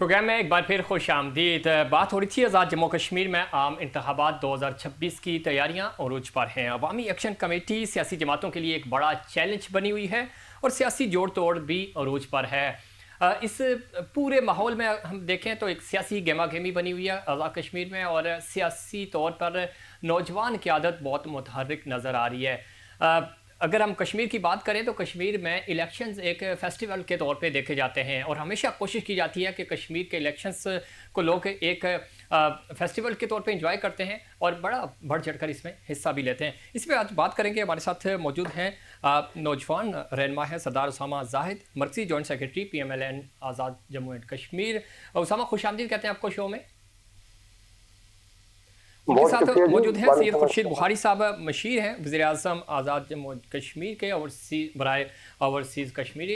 Programme में एक बार फिर खुश आमदीद। बात हो रही थी आज़ाद जम्मू कश्मीर में आम इंतखाबात 2026 की तैयारियां अरूज पर हैं। अवामी एक्शन कमेटी सियासी जमातों के लिए एक बड़ा चैलेंज बनी हुई है और सियासी जोड़ तोड़ भी अरूज पर है। इस पूरे माहौल में हम देखें तो एक सियासी गहमा गहमी बनी हुई है आज़ाद कश्मीर में, और सियासी तौर पर नौजवान क़यादत बहुत मुतहर्रिक नज़र आ रही है। अगर हम कश्मीर की बात करें तो कश्मीर में इलेक्शंस एक फेस्टिवल के तौर पे देखे जाते हैं और हमेशा कोशिश की जाती है कि कश्मीर के इलेक्शंस को लोग एक फेस्टिवल के तौर पे एंजॉय करते हैं और बड़ा बढ़ चढ़कर इसमें हिस्सा भी लेते हैं। इस पर आज बात करेंगे। हमारे साथ मौजूद हैं नौजवान रहनुमा है सरदार उसामा जाहिद, मरकज़ी joint secretary PMLN Azad Jammu and Kashmir. Usama, खुशामदीद कहते हैं आपको शो में। उनके साथ मौजूद हैं सैयद खुर्शीद बुखारी साहब, मशीर हैं वज़ीर आज़म आज़ाद जम्मू कश्मीर के बराए ओवरसीज़ कश्मीरी।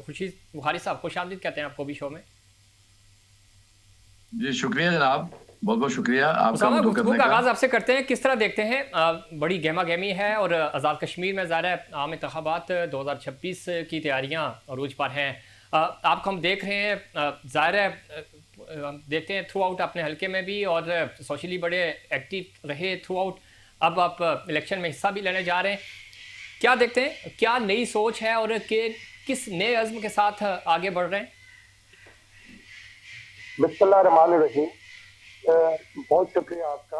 खुर्शीद बुखारी साहब, खुश आमदीद कहते हैं आपको भी शो में। जी शुक्रिया जनाब, बहुत बहुत शुक्रिया आपका। गुफ्तगू का आगाज़ आपसे करते हैं। किस तरह देखते हैं, बड़ी गहमा गहमी है और आज़ाद कश्मीर में ज़ाहिर है आम इंतखाबात 2026 की तैयारियाँ अरूज पर हैं। आपको हम देख रहे हैं, ज़ाहिर है हम देखते हैं थ्रू आउट अपने हल्के में भी और सोशली बड़े एक्टिव रहे थ्रू आउट। अब आप इलेक्शन में हिस्सा भी लेने जा रहे हैं। क्या देखते हैं, क्या नई सोच है और किस नए अज़्म के साथ आगे बढ़ रहे हैं? बिस्मिल्लाहिर्रहमानिर्रहीम। बहुत शुक्रिया आपका।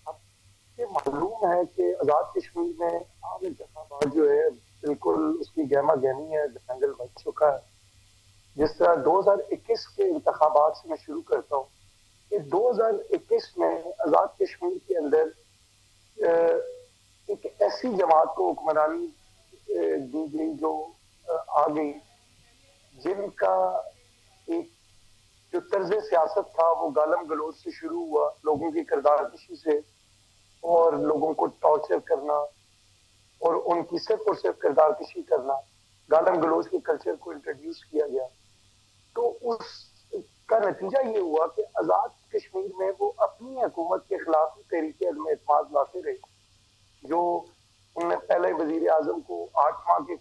आपको मालूम है कि आज़ाद कश्मीर में आम इंतखाबात जो है बिल्कुल उसकी गहमा गहमी है, दंगल बन चुका है। जिस तरह 2021 के इंतखाबात से मैं शुरू करता हूँ कि 2021 में आज़ाद कश्मीर के अंदर एक ऐसी जमात को हुक्मरानी दी गई जो आ गई, जिनका एक जो तर्ज सियासत था वो गालम गलोच से शुरू हुआ, लोगों की किरदार कशी से और लोगों को टॉर्चर करना और उनकी सिर्फ और सिर्फ किरदार कशी करना, गालम गलोच के कल्चर को इंट्रोड्यूस किया गया। तो उसका नतीजा ये हुआ कि आज़ाद कश्मीर में वो अपनी हुकूमत के खिलाफ तहरीक अदम एतमाद लाते रहे, जो उनने पहले वजीर आजम को 8 माह के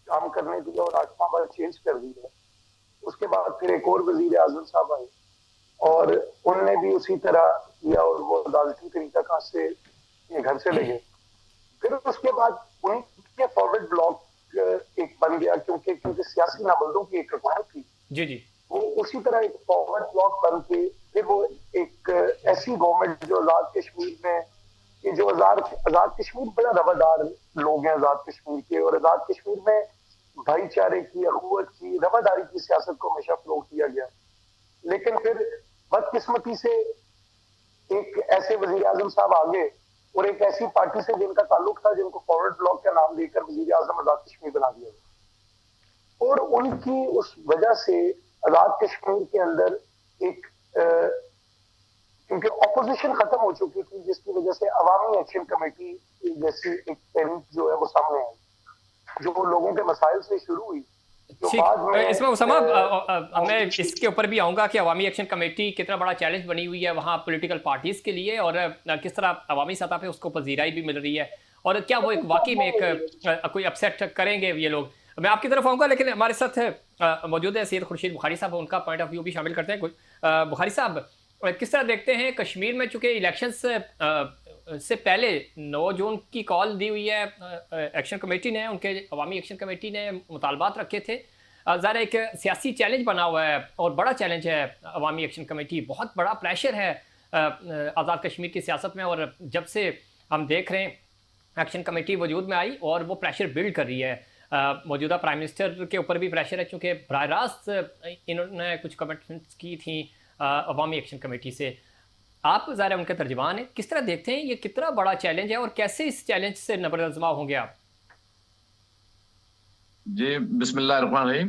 काम करने दिया और 8 माह बाद चेंज कर दिया। उसके बाद फिर एक और वजीर आजम साहब आए और उनने भी उसी तरह किया और वो अदालती तरीका से घर से लगे। फिर उसके बाद उनके फॉरवर्ड ब्लॉक एक बन गया, क्योंकि सियासी नाबंदों की एक हुकूमत थी। जी जी। वो उसी तरह एक फॉरवर्ड ब्लॉक बन के फिर वो एक ऐसी गवर्नमेंट जो आज़ाद कश्मीर में, कि जो आज़ाद कश्मीर बड़ा रवादार लोग हैं आज़ाद कश्मीर के, और आज़ाद कश्मीर में भाईचारे की, अखुवत की, रवादारी की सियासत को हमेशा फ्लो किया गया। लेकिन फिर बदकिस्मती से एक ऐसे वजीर आजम साहब आ गए और एक ऐसी पार्टी से जिनका ताल्लुक था, जिनको फॉरवर्ड ब्लॉक का नाम देकर वजीर आजम आज़ाद कश्मीर बना दिया गया। और उनकी उस वजह से आज़ाद कश्मीर के अंदर एक क्योंकि ऑपोजिशन खत्म हो चुकी थी, जिसकी वजह से अवामी एक्शन कमेटी जैसी एक तहरीक जो है वो सामने आई, जो लोगों के मसाइल से शुरू हुई। इसमें उसामा, मैं इसके ऊपर भी आऊँगा कि अवामी एक्शन कमेटी कितना बड़ा चैलेंज बनी हुई है वहाँ पॉलिटिकल पार्टीज़ के लिए, और किस तरह अवामी सतह पे उसको पजीराई भी मिल रही है, और क्या वो एक वाकई में एक कोई अपसेट करेंगे ये लोग। मैं आपकी तरफ आऊँगा, लेकिन हमारे साथ मौजूद है सैयद खुर्शीद बुखारी साहब, उनका पॉइंट ऑफ व्यू भी शामिल करते हैं। बुखारी साहब, किस तरह देखते हैं कश्मीर में, चूँकि इलेक्शन से पहले 9 जून की कॉल दी हुई है एक्शन कमेटी ने, उनके अवामी एक्शन कमेटी ने मुतालबात रखे थे। ज़रा एक सियासी चैलेंज बना हुआ है और बड़ा चैलेंज है अवामी एक्शन कमेटी, बहुत बड़ा प्रेशर है आज़ाद कश्मीर की सियासत में, और जब से हम देख रहे हैं एक्शन कमेटी वजूद में आई और वो प्रेशर बिल्ड कर रही है। मौजूदा प्राइम मिनिस्टर के ऊपर भी प्रेशर है, चूँकि बराह रास्त इन्होंने कुछ कमिटमेंट्स की थी अवामी एक्शन कमेटी से। आप ज़रा उनके तर्जुमान हैं, किस तरह देखते हैं ये कितना बड़ा चैलेंज है और कैसे इस चैलेंज से नबरआज़मा होंगे आप? जी बिस्मिल्लाहिर्रहमानिर्रहीम।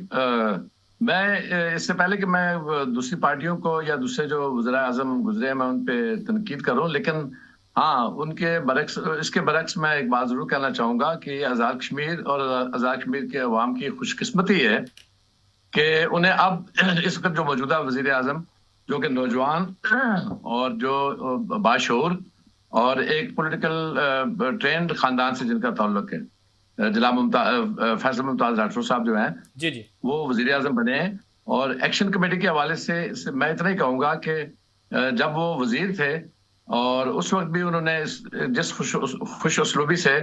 मैं इससे पहले कि मैं दूसरी पार्टियों को या दूसरे जो वज़ीर आज़म गुजरे मैं उन पे तनकीद करूं, लेकिन हाँ उनके बरक्स, इसके बरक्स मैं एक बात जरूर कहना चाहूँगा कि आज़ाद कश्मीर और आज़ाद कश्मीर के अवाम की खुशकिस्मती है कि उन्हें अब इस वक्त जो मौजूदा वज़ीर आज़म, जो कि नौजवान और जो बाशऊर और एक पॉलिटिकल ट्रेंड ख़ानदान से जिनका ताल्लुक है, जनाब फैसल मुमताज़ राठौर साहब जो हैं जी जी, वो वज़ीर आज़म बने और एक्शन कमेटी के हवाले से मैं इतना ही कहूंगा कि जब वो वजीर थे और उस वक्त भी उन्होंने जिस खुश उसलूबी से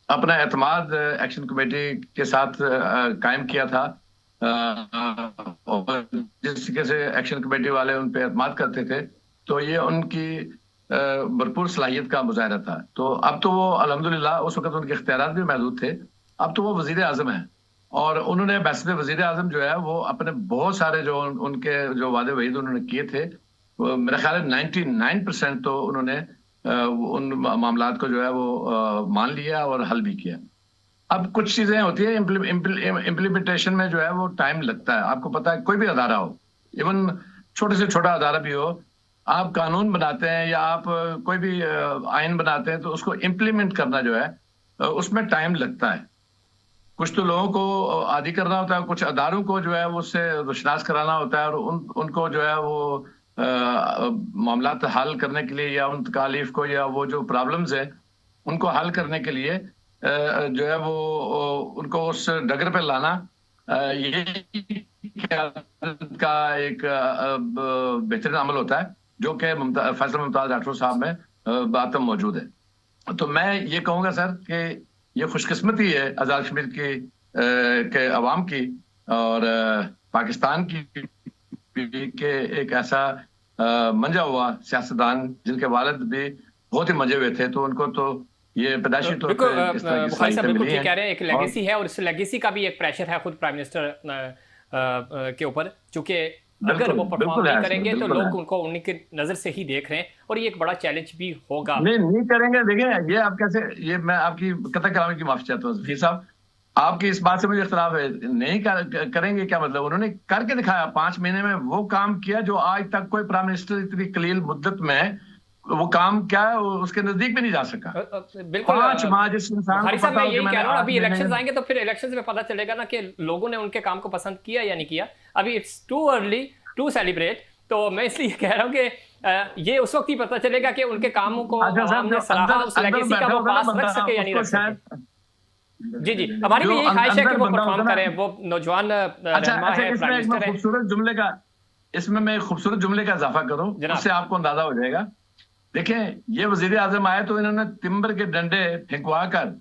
अपना एतमाद एक्शन कमेटी के साथ कायम किया था, और जिस तरीके से एक्शन कमेटी वाले उन पर एतमाद करते थे, तो ये उनकी भरपूर सलाहियत का मुजाहरा था। तो अब तो वो अल्हम्दुलिल्लाह, उस वक्त उनके इख्तियारात भी महदूद थे, अब तो वो वजीर आजम है। और उन्होंने वैसे वजीर आजम जो है वो अपने बहुत सारे जो उनके जो वादे वहीद उन्होंने किए थे, मेरा ख्याल है 99% तो उन्होंने उन मामलात को जो है वो मान लिया और हल भी किया। अब कुछ चीजें होती है इम्प्लीमेंटेशन में जो है वो टाइम लगता है। आपको पता है, कोई भी अदारा हो, इवन छोटे से छोटा अदारा भी हो, आप कानून बनाते हैं या आप कोई भी आइन बनाते हैं, तो उसको इम्प्लीमेंट करना जो है उसमें टाइम लगता है। कुछ तो लोगों को आदी करना होता है, कुछ अदारों को जो है वो उससे रुशनास कराना होता है, और उनको जो है वो मामलात हल करने के लिए या उन तकालीफ को या वो जो प्रॉब्लम्स है उनको हल करने के लिए जो है वो उनको उस डगर पे लाना, ये का एक बेहतरीन अमल होता है, जो कि फैसल मुमताज राठौर साहब में बात मौजूद है। तो मैं ये कहूँगा सर कि ये खुशकिस्मती है आज़ाद कश्मीर की के अवाम की और पाकिस्तान की के एक ऐसा मंजा हुआ सियासतदान जिनके वालिद भी बहुत ही मंजे हुए थे, तो उनको तो ये पैदाइशी तौर पर इस तरह की बुखारी साहब बिल्कुल मिली ठीक कह रहे हैं, एक लेगेसी है और इस लेगेसी का भी एक प्रेशर है खुद प्राइम मिनिस्टर के ऊपर, चूंकि अगर वो परफॉर्म नहीं करेंगे तो लोग उनको उनकी नजर से ही देख रहे हैं, और ये एक बड़ा चैलेंज भी होगा। नहीं करेंगे। देखिए, ये आप कैसे, ये मैं आपकी कतई कलामी की माफी चाहता हूँ फीस साहब, आपकी इस बात से मुझे इख्तिलाफ है। नहीं करेंगे क्या मतलब, उन्होंने करके दिखाया। 5 महीने में वो काम किया जो आज तक कोई प्राइम मिनिस्टर इतनी कलील मुद्दत में वो काम क्या है उसके नजदीक भी नहीं जा सका। बिल्कुल 5 माह जिस इंसान को पता हो कि मैंने, अभी इलेक्शंस आएंगे तो फिर इलेक्शंस में पता चलेगा ना कि लोगों ने उनके काम को पसंद किया या नहीं किया। अभी it's too early to celebrate, तो मैं इसलिए कह रहा हूँ कि ये उस वक्त ही पता चलेगा कि उनके कामों को हमने सराहा, उस लेगेसी का वो पास रख सके या नहीं रख सके। जी हमारी भी यही ख्वाहिश है कि वो परफॉर्म करें, वो नौजवान रहनुमा है, प्राइम मिनिस्टर है। इसमें मैं खूबसूरत जुमले का इजाफा करूं, उससे आपको अंदाजा हो जाएगा। देखें, ये वजीर आजम आए तो इन्होंने तिम्बर के डंडे फेंकवा कर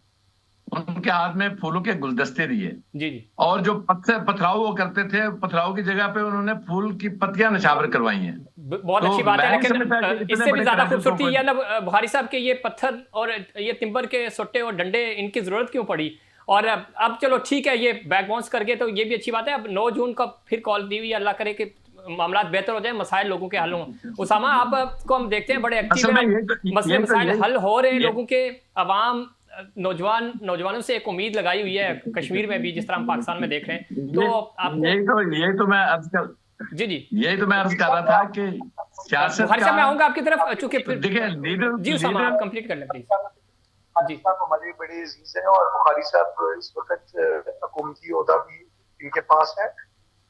उनके हाथ में फूलों के गुलदस्ते दिए जी, और जो पथराव वो करते थे, पथराव की जगह पे उन्होंने फूल की पत्तियां निछावर करवाई हैं। बहुत अच्छी बात है, लेकिन इससे भी ज्यादा खूबसूरती है ना बुखारी साहब के ये पत्थर और ये तिम्बर के सोटे और डंडे, इनकी जरूरत क्यों पड़ी? और अब चलो ठीक है, ये बैक बाउंस कर गए तो ये भी अच्छी बात है। अब 9 जून का फिर कॉल दी हुई, अल्लाह करे कि मामला बेहतर हो जाए, मसाइल लोगों के हल हों। उसामा, आपको हम देखते हैं बड़े एक्टिव हैं, मसले मसाइल हल हो रहे हैं लोगों के। अवाम नौजवानों से एक उम्मीद लगाई हुई है कश्मीर में भी, जिस तरह हम पाकिस्तान में देख रहे हैं। तो आपको यही तो मैं अर्ज कर रहा था कि सियासत बुखारी साहब मैं आऊंगा आपकी तरफ, चूंकि देखिए लीडर जी उसामा आप कंप्लीट कर लें प्लीज। जी साहब हमारे बड़े अजीज हैं और बुखारी साहब इस वक्त हुकूमती ओहदा भी इनके पास है।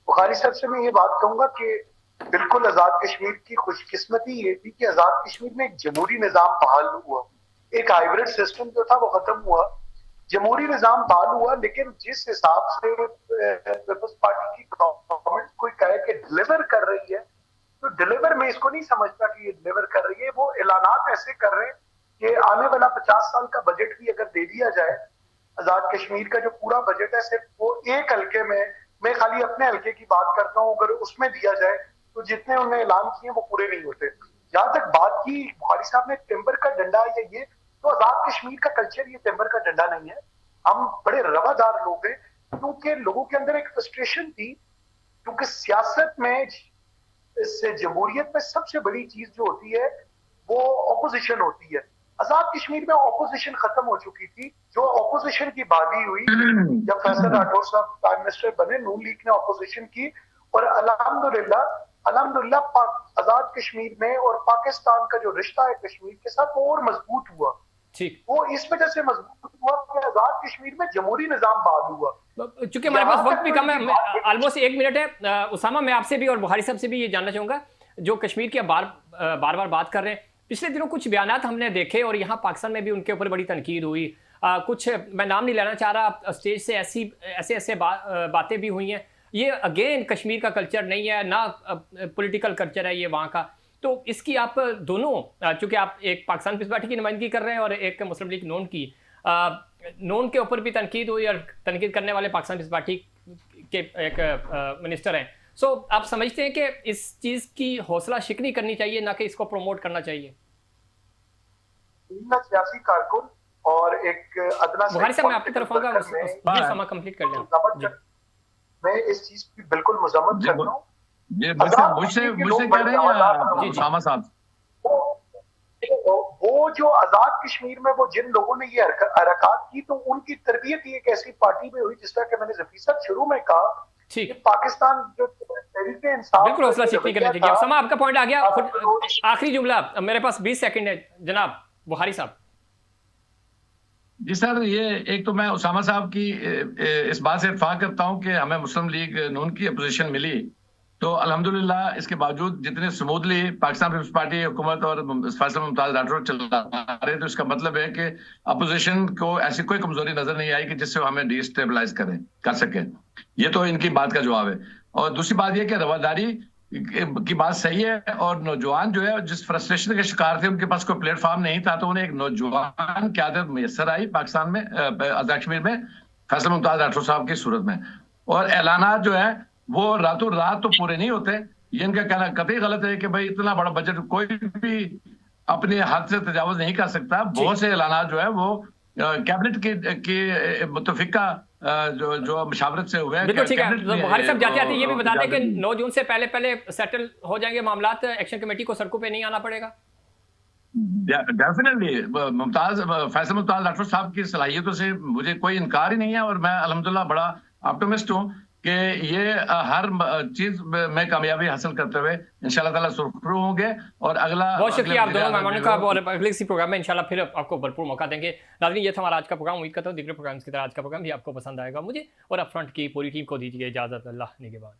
बुखारी साहब से मैं ये बात कहूंगा कि बिल्कुल आजाद कश्मीर की खुशकिस्मती ये थी कि आजाद कश्मीर में एक जमहूरी निजाम बहाल हुआ, एक हाइब्रिड सिस्टम जो था वो खत्म हुआ, जमहूरी निजाम बहाल हुआ। लेकिन जिस हिसाब से पीपल्स पार्टी की गवर्नमेंट कोई कहे कि डिलीवर कर रही है, तो डिलीवर में इसको नहीं समझता कि ये डिलीवर कर रही है। वो ऐलानात ऐसे कर रहे हैं कि आने वाला 50 साल का बजट भी अगर दे दिया जाए, आजाद कश्मीर का जो पूरा बजट है सिर्फ वो एक हल्के में, मैं खाली अपने हल्के की बात करता हूँ, अगर उसमें दिया जाए तो जितने उन्होंने ऐलान किए वो पूरे नहीं होते। जहां तक बात की बुखारी साहब ने टिम्बर का डंडा या ये, तो आजाद कश्मीर का कल्चर ये टिम्बर का डंडा नहीं है। हम बड़े रवादार लोग हैं, क्योंकि लोगों के अंदर एक फ्रस्ट्रेशन थी, क्योंकि सियासत में इससे जमहूरियत में सबसे बड़ी चीज जो होती है वो ऑपोजिशन होती है। आजाद कश्मीर में ऑपोजिशन खत्म हो चुकी थी। जो ऑपोजिशन की बहाली हुई जब फैसल राठौर साहब प्राइम मिनिस्टर बने, नून लीग ने ऑपोजिशन की, और अल्हम्दुलिल्लाह आजाद कश्मीर में और पाकिस्तान का जो रिश्ता है कश्मीर के साथ वो और मजबूत हुआ। वो इस वजह से मजबूत हुआ कि आजाद कश्मीर में जमहूरी निजाम बहाल हुआ। चूंकि हमारे पास वक्त भी कम है, ऑलमोस्ट 1 मिनट है, उसामा मैं आपसे भी और बुखारी साहब से भी ये जानना चाहूंगा, जो कश्मीर की बार बार बात कर रहे हैं, पिछले दिनों कुछ बयानात हमने देखे और यहाँ पाकिस्तान में भी उनके ऊपर बड़ी तनकीद हुई। कुछ मैं नाम नहीं लेना चाह रहा, स्टेज से ऐसे बातें भी हुई हैं ये अगेन कश्मीर का कल्चर नहीं है ना, पॉलिटिकल कल्चर है ये वहाँ का। तो इसकी आप दोनों, चूंकि आप एक पाकिस्तान पीस पार्टी की नुमाइंदगी कर रहे हैं और एक मुस्लिम लीग नून की, नून के ऊपर भी तनकीद हुई और तनकीद करने वाले पाकिस्तान पीस पार्टी के एक मिनिस्टर हैं। सो आप समझते हैं कि इस चीज़ की हौसला शिकनी करनी चाहिए, ना कि इसको प्रमोट करना चाहिए? सियासी कारकुन और एक अदना बुखारी साहब, मैं आपकी तरफ आऊंगा, ये समा कंप्लीट कर लें। मैं इस चीज की बिल्कुल मजम्मत करता हूँ। ये मुझसे कह रहे हैं या उसामा साहब? वो जो आजाद कश्मीर में वो जिन लोगों ने ये हरकत की, तो उनकी तरबियत ही एक ऐसी पार्टी में हुई, जिस तरह के मैंने जफी साहब शुरू में कहा, पाकिस्तान जो तहरीक इंसाफ, बिल्कुल हौसला शिकनी करनी चाहिए। समा, आपका पॉइंट आ गया। आखिरी जुमला, मेरे पास 20 सेकंड है जनाब बुखारी साहब। जी सर, ये एक तो मैं उसामा साहब की इस बात से इत्तेफाक करता हूं कि हमें मुस्लिम लीग नून की अपोजिशन मिली, तो अल्हम्दुलिल्लाह इसके बावजूद जितने स्मूथली पाकिस्तान पीपल्स पार्टी हुकूमत और फैसल मुमताज राठौर चला रहे, तो इसका मतलब है कि अपोजिशन को ऐसी कोई कमजोरी नजर नहीं आई कि जिससे हमें डिस्टेबलाइज कर सके। ये तो इनकी बात का जवाब है। और दूसरी बात यह कि रवादारी की बात सही है, और नौजवान जो है जिस फ्रस्ट्रेशन के शिकार थे, उनके पास कोई प्लेटफॉर्म नहीं था, तो उन्हें एक नौजवान क़यादत मैसर आई पाकिस्तान में, आजाद कश्मीर में, फैसल मुमताज राठौर साहब की सूरत में। और ऐलानात जो है वो रातों रात तो पूरे नहीं होते। ये इनका कहना कतई गलत है कि भाई इतना बड़ा बजट कोई भी अपने हाथ से तजावुज नहीं कर सकता। बहुत से ऐलानात जो है वो कैबिनेट की मुतफिका जो मशावरत से हुए। बिल्कुल ठीक है। तो बुखारी साहब जाते जाते ये भी बता दें कि 9 जून से पहले सेटल हो जाएंगे मामलात, एक्शन कमेटी को सड़कों पे नहीं आना पड़ेगा। डेफिनेटली फैसल मुमताज राठौर साहब की सलाहियतों से मुझे कोई इनकार ही नहीं है, और मैं अल्हम्दुलिल्लाह बड़ा ऑप्टिमिस्ट हूँ कि ये हर चीज में कामयाबी हासिल करते हुए इंशाल्लाह ताला सुरखरू होंगे। और अगला, बहुत शुक्रिया आप दोनों मेहमानों का, और अगले किसी प्रोग्राम में इंशाल्लाह फिर आपको भरपूर मौका देंगे। नाज़रीन, ये था हमारा आज का प्रोग्राम। उम्मीद करता हूँ दूसरे प्रोग्राम्स की तरह आज का प्रोग्राम भी आपको पसंद आएगा। मुझे और अपफ्रंट की पूरी टीम को दीजिए इजाजत। अल्लाह निगहबान।